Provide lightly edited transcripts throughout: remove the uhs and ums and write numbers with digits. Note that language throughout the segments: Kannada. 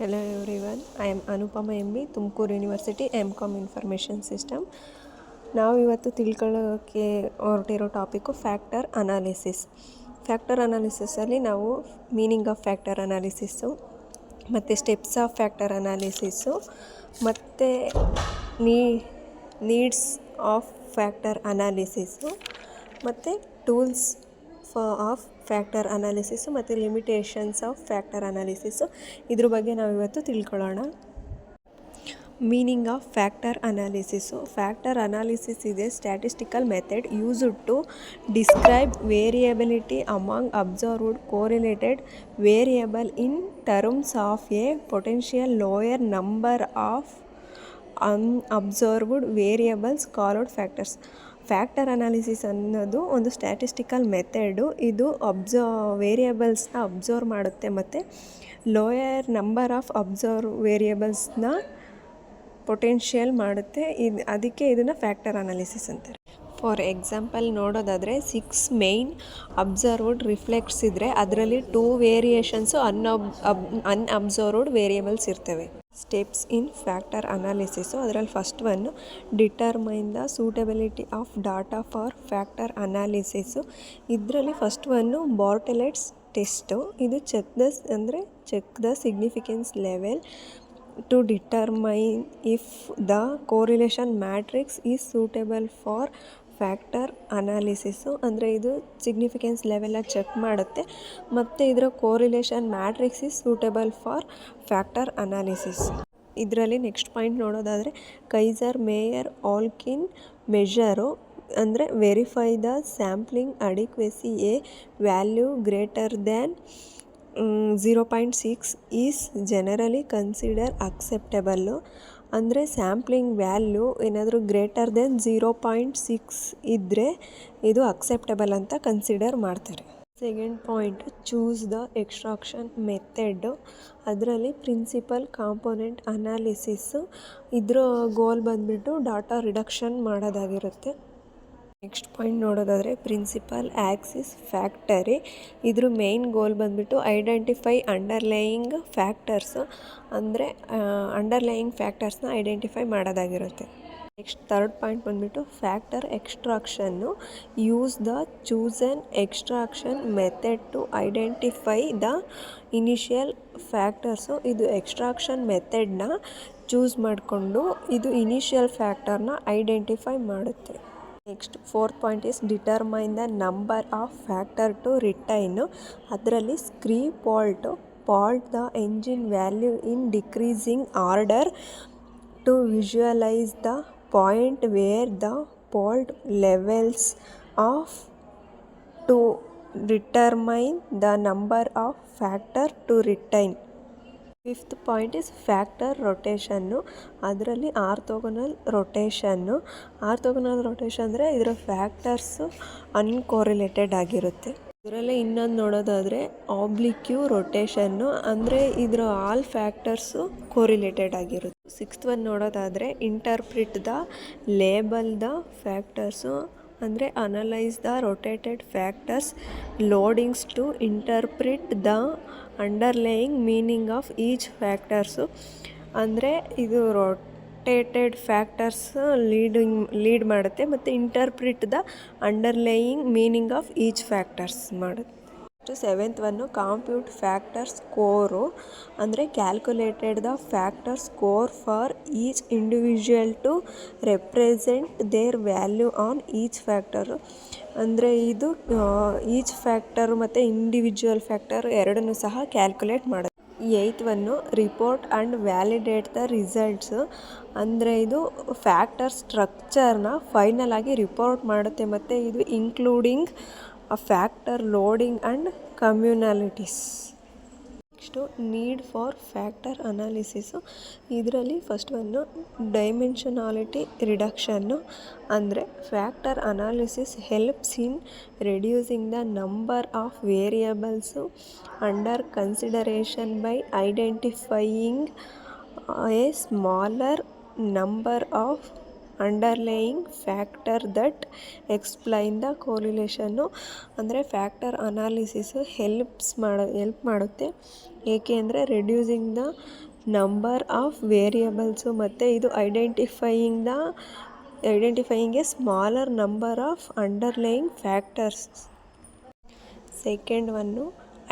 Hello everyone, I am Anupama MB, Tumakuru university M.Com information system. ನಾವು ಇವತ್ತು ತಿಳ್ಕೊಳ್ಳೋಕ್ಕೆ ಹೊರಟಿರೋ ಟಾಪಿಕ್ಕು ಫ್ಯಾಕ್ಟರ್ ಅನಾಲಿಸಿಸ್. ಫ್ಯಾಕ್ಟರ್ ಅನಾಲಿಸಿಸಲ್ಲಿ ನಾವು ಮೀನಿಂಗ್ ಆಫ್ ಫ್ಯಾಕ್ಟರ್ ಅನಾಲಿಸಿಸ್ಸು ಮತ್ತು ಸ್ಟೆಪ್ಸ್ ಆಫ್ ಫ್ಯಾಕ್ಟರ್ ಅನಾಲಿಸಿಸ್ಸು ಮತ್ತು ನೀಡ್ಸ್ ಆಫ್ ಫ್ಯಾಕ್ಟರ್ ಅನಾಲಿಸಿಸ್ಸು ಮತ್ತು ಟೂಲ್ಸ್ ಆಫ್ ಫ್ಯಾಕ್ಟರ್ ಅನಾಲಿಸಿಸು ಮತ್ತು ಲಿಮಿಟೇಷನ್ಸ್ ಆಫ್ ಫ್ಯಾಕ್ಟರ್ ಅನಾಲಿಸಿಸು ಇದ್ರ ಬಗ್ಗೆ ನಾವು ಇವತ್ತು ತಿಳ್ಕೊಳ್ಳೋಣ. Meaning of factor analysis. Factor analysis is a statistical method used to describe variability among observed correlated variable in terms of a potential lower number of unobserved variables called factors. Factor analysis ಅನ್ನೋದು ಒಂದು ಸ್ಟ್ಯಾಟಿಸ್ಟಿಕಲ್ ಮೆಥಡು. ಇದು ವೇರಿಯಬಲ್ಸ್ನ ಅಬ್ಸರ್ವ್ ಮಾಡುತ್ತೆ ಮತ್ತು ಲೋಯರ್ ನಂಬರ್ ಆಫ್ ವೇರಿಯಬಲ್ಸ್ನ ಪೊಟೆನ್ಷಿಯಲ್ ಮಾಡುತ್ತೆ. ಅದಕ್ಕೆ ಇದನ್ನು ಫ್ಯಾಕ್ಟರ್ ಅನಾಲಿಸಿಸ್ ಅಂತಾರೆ. ಫಾರ್ ಎಕ್ಸಾಂಪಲ್ ನೋಡೋದಾದರೆ 6 ಮೇಯ್ನ್ ಅಬ್ಸರ್ವ್ಡ್ ರಿಫ್ಲೆಕ್ಟ್ಸ್ ಇದ್ದರೆ ಅದರಲ್ಲಿ 2 ವೇರಿಯೇಷನ್ಸು ಅನ್ಅಬ್ಸರ್ವ್ಡ್ ವೇರಿಯಬಲ್ಸ್ ಇರ್ತವೆ. Steps in factor analysis. ಅದರಲ್ಲಿ first one determine the suitability of data for factor analysis. ಇದರಲ್ಲಿ ಫಸ್ಟ್ ಒನ್ನು ಬಾರ್ಟೆಲೆಟ್ಸ್ ಟೆಸ್ಟು. ಇದು check the significance level to determine if the correlation matrix is suitable for factor analysis. ಅಂದರೆ ಇದು ಸಿಗ್ನಿಫಿಕೆನ್ಸ್ ಲೆವೆಲ್ಲ ಚೆಕ್ ಮಾಡುತ್ತೆ ಮತ್ತು ಇದರ correlation matrix is suitable for factor analysis. ಇದರಲ್ಲಿ ನೆಕ್ಸ್ಟ್ ಪಾಯಿಂಟ್ ನೋಡೋದಾದರೆ ಕೈಸರ್ ಮೇಯರ್ ಆಲ್ಕಿನ್ ಮೆಷರು. ಅಂದರೆ verify the sampling adequacy a value greater than 0.6 is generally consider acceptable. ಅಂದರೆ ಸ್ಯಾಂಪ್ಲಿಂಗ್ ವ್ಯಾಲ್ಯೂ ಏನಾದರೂ ಗ್ರೇಟರ್ ದೆನ್ 0.6 ಇದ್ದರೆ ಇದು ಅಕ್ಸೆಪ್ಟೆಬಲ್ ಅಂತ ಕನ್ಸಿಡರ್ ಮಾಡ್ತಾರೆ. Second point, choose the extraction method. ಅದರಲ್ಲಿ ಪ್ರಿನ್ಸಿಪಲ್ ಕಾಂಪೊನೆಂಟ್ ಅನಾಲಿಸಿಸ್ಸು. ಇದರ ಗೋಲ್ ಬಂದುಬಿಟ್ಟು ಡಾಟಾ ರಿಡಕ್ಷನ್ ಮಾಡೋದಾಗಿರುತ್ತೆ. ನೆಕ್ಸ್ಟ್ ಪಾಯಿಂಟ್ ನೋಡೋದಾದರೆ ಪ್ರಿನ್ಸಿಪಲ್ ಆಕ್ಸಿಸ್ ಫ್ಯಾಕ್ಟರಿ. ಇದ್ರ ಮೇನ್ ಗೋಲ್ ಬಂದುಬಿಟ್ಟು ಐಡೆಂಟಿಫೈ ಅಂಡರ್ಲೈಯಿಂಗ್ ಫ್ಯಾಕ್ಟರ್ಸು. ಅಂದರೆ ಅಂಡರ್ಲೈಯಿಂಗ್ ಫ್ಯಾಕ್ಟರ್ಸ್ನ ಐಡೆಂಟಿಫೈ ಮಾಡೋದಾಗಿರುತ್ತೆ. ನೆಕ್ಸ್ಟ್ ಥರ್ಡ್ ಪಾಯಿಂಟ್ ಬಂದುಬಿಟ್ಟು factor extraction. Use the chosen extraction method to identify the initial factors. ಇದು ಎಕ್ಸ್ಟ್ರಾಕ್ಷನ್ ಮೆಥಡ್ನ ಚೂಸ್ ಮಾಡಿಕೊಂಡು ಇದು ಇನಿಷಿಯಲ್ ಫ್ಯಾಕ್ಟರ್ನ ಐಡೆಂಟಿಫೈ ಮಾಡುತ್ತೆ. Next fourth point is determine the number of factor to retain. ಅದರಲ್ಲಿ plot the eigen value in decreasing order to visualise the point wear the fault levels of to determine the number of factor to retain. Fifth point is factor rotation. ಅದರಲ್ಲಿ ಆರ್ಥೋಗೋನಲ್ ರೊಟೇಷನ್ನು. ಆರ್ಥೋಗೋನಲ್ ರೊಟೇಷನ್ ಅಂದರೆ ಇದರ ಫ್ಯಾಕ್ಟರ್ಸು ಅನ್ಕೋರಿಲೇಟೆಡ್ ಆಗಿರುತ್ತೆ. ಇದರಲ್ಲೇ ಇನ್ನೊಂದು ನೋಡೋದಾದರೆ ಆಬ್ಲಿಕ್ಯೂ ರೊಟೇಷನ್ನು. ಅಂದರೆ ಇದರ ಆಲ್ ಫ್ಯಾಕ್ಟರ್ಸು ಕೋರಿಲೇಟೆಡ್ ಆಗಿರುತ್ತೆ. ಸಿಕ್ಸ್ತ್ ಒನ್ ನೋಡೋದಾದರೆ interpret the label the factors. ಅಂದರೆ analyse the rotated factors loadings to interpret the underlying meaning of each factors. ಅಂದರೆ ಇದು ರೊಟೇಟೆಡ್ ಫ್ಯಾಕ್ಟರ್ಸ್ ಲೀಡ್ ಮಾಡುತ್ತೆ ಮತ್ತು interpret the underlying meaning of each factors ಮಾಡುತ್ತೆ. Seventh one compute factor score. ಅಂದರೆ calculated the factor score for each individual to represent their value on each factor. ಅಂದರೆ ಇದು ಈಚ್ ಫ್ಯಾಕ್ಟರ್ ಮತ್ತು ಇಂಡಿವಿಜುವಲ್ ಫ್ಯಾಕ್ಟರ್ ಎರಡನ್ನೂ ಸಹ ಕ್ಯಾಲ್ಕುಲೇಟ್ ಮಾಡುತ್ತೆ. Eighth one report and validate the results. ಅಂದರೆ ಇದು ಫ್ಯಾಕ್ಟರ್ ಸ್ಟ್ರಕ್ಚರ್ನ ಫೈನಲ್ ಆಗಿ ರಿಪೋರ್ಟ್ ಮಾಡುತ್ತೆ ಮತ್ತು ಇದು including factor loading and communalities. Next need for factor analysis. ಇದರಲ್ಲಿ ಫಸ್ಟ್ ಒನ್ನು ಡೈಮೆನ್ಷನಾಲಿಟಿ ರಿಡಕ್ಷನ್ನು. ಅಂದರೆ factor analysis helps in reducing the number of variables under consideration by identifying a smaller number of underlying factor that explain the correlation. ಅಂದರೆ ಫ್ಯಾಕ್ಟರ್ ಅನಾಲಿಸಿಸು ಹೆಲ್ಪ್ ಮಾಡುತ್ತೆ. ಏಕೆ ಅಂದರೆ reducing the number of variables ಮತ್ತು ಇದು identifying a smaller number of underlying factors. Second one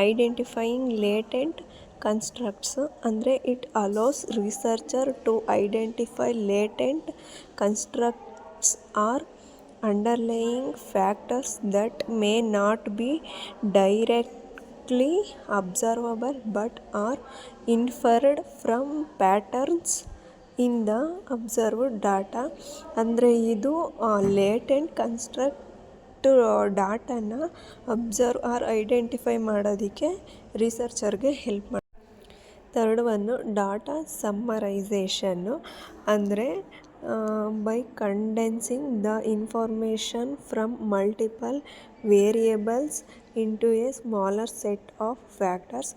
identifying latent constructs. ಅಂದರೆ it allows researcher to identify latent constructs or underlying factors that may not be directly observable but are inferred from patterns in the observed data. ಅಂದರೆ ಇದು ಲೇಟೆಂಟ್ ಕನ್ಸ್ಟ್ರಕ್ಟ್ ಡಾಟಾನ ಅಬ್ಸರ್ವ್ ಆರ್ ಐಡೆಂಟಿಫೈ ಮಾಡೋದಕ್ಕೆ ರಿಸರ್ಚರ್ಗೆ ಹೆಲ್ಪ್ ಮಾಡಿ. Third one data summarisation. ಅಂದರೆ by condensing the information from multiple variables into a smaller set of factors.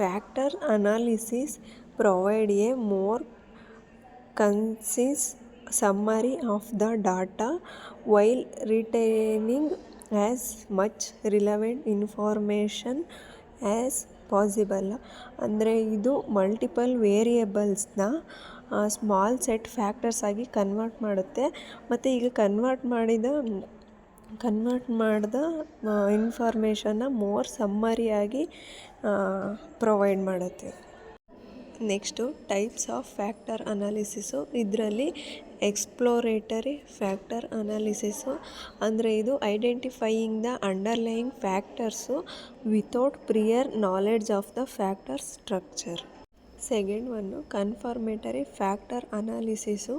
Factor analysis provide a more concise summary of the data while retaining as much relevant information as possible. ಅಂದರೆ ಇದು ಮಲ್ಟಿಪಲ್ ವೇರಿಯೇಬಲ್ಸ್ನ ಸ್ಮಾಲ್ ಸೆಟ್ ಫ್ಯಾಕ್ಟರ್ಸ್ ಆಗಿ ಕನ್ವರ್ಟ್ ಮಾಡುತ್ತೆ. ಮತ್ತು ಈಗ ಕನ್ವರ್ಟ್ ಮಾಡಿದ ಇನ್ಫಾರ್ಮೇಷನ್ನ ಮೋರ್ ಸಮ್ಮರಿಯಾಗಿ ಪ್ರೊವೈಡ್ ಮಾಡುತ್ತೆ. Next types of factor analysis. ಇದರಲ್ಲಿ ಎಕ್ಸ್ಪ್ಲೋರೇಟರಿ ಫ್ಯಾಕ್ಟರ್ ಅನಾಲಿಸಿಸು. ಅಂದರೆ ಇದು identifying the underlying factors without prior knowledge of the factor structure. Second one confirmatory factor analysis.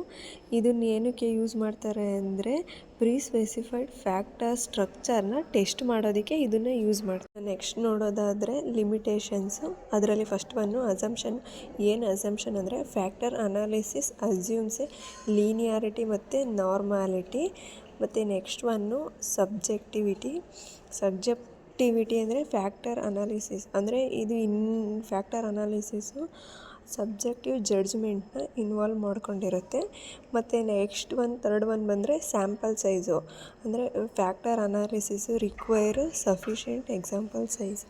ಇದನ್ನ ಏನಕ್ಕೆ ಯೂಸ್ ಮಾಡ್ತಾರೆ ಅಂದರೆ ಪ್ರೀ ಸ್ಪೆಸಿಫೈಡ್ ಫ್ಯಾಕ್ಟರ್ ಸ್ಟ್ರಕ್ಚರ್ನ ಟೆಸ್ಟ್ ಮಾಡೋದಕ್ಕೆ ಇದನ್ನು ಯೂಸ್ ಮಾಡ್ತಾರೆ. ನೆಕ್ಸ್ಟ್ ನೋಡೋದಾದರೆ ಲಿಮಿಟೇಷನ್ಸು. ಅದರಲ್ಲಿ ಫಸ್ಟ್ ಒನ್ನು ಅಸಂಪ್ಷನ್. ಏನು ಅಸಂಪ್ಷನ್ ಅಂದರೆ factor analysis assumes A linearity ಮತ್ತು ನಾರ್ಮಾಲಿಟಿ. ಮತ್ತು ನೆಕ್ಸ್ಟ್ ಒನ್ನು ಸಬ್ಜೆಕ್ಟಿವಿಟಿ ಅಂದರೆ ಫ್ಯಾಕ್ಟರ್ ಅನಾಲಿಸಿಸ್ ಅಂದರೆ ಇದು ಫ್ಯಾಕ್ಟರ್ ಅನಾಲಿಸಿಸು ಸಬ್ಜೆಕ್ಟಿವ್ ಜಡ್ಜ್ಮೆಂಟ್ನ ಇನ್ವಾಲ್ವ್ ಮಾಡ್ಕೊಂಡಿರುತ್ತೆ. ಮತ್ತು ನೆಕ್ಸ್ಟ್ ಥರ್ಡ್ ಒನ್ ಬಂದರೆ ಸ್ಯಾಂಪಲ್ ಸೈಜು. ಅಂದರೆ factor analysis require sufficient example size.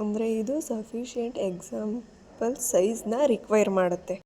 ಅಂದರೆ ಇದು ಸಫಿಷಿಯೆಂಟ್ ಎಕ್ಸಾಂಪಲ್ ಸೈಜ್ನ ರಿಕ್ವೈರ್ ಮಾಡುತ್ತೆ.